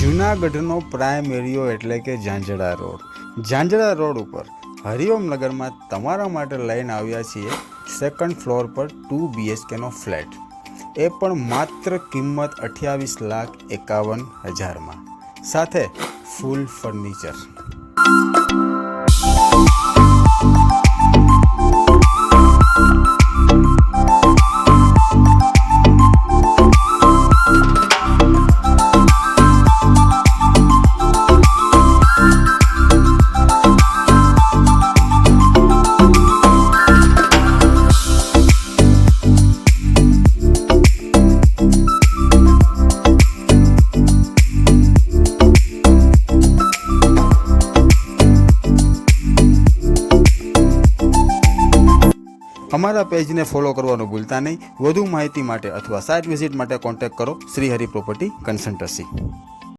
જૂનાગઢનો prime એરિયો એટલે કે ઝાંઝડા રોડ. ઝાંઝડા રોડ ઉપર હરિઓમ નગરમાં તમારા માટે લઈને આવ્યા છીએ સેકન્ડ ફ્લોર પર 2 BHKનો ફ્લેટ. એ પણ માત્ર કિંમત 28,51,000માં, સાથે ફૂલ ફર્નિચર. અમારા પેજને ફોલો કરવાનું ભૂલતા નહીં. વધુ માહિતી માટે અથવા સાઇટ વિઝિટ માટે કોન્ટેક્ટ કરો શ્રી હરિ પ્રોપર્ટી કન્સલ્ટન્સી.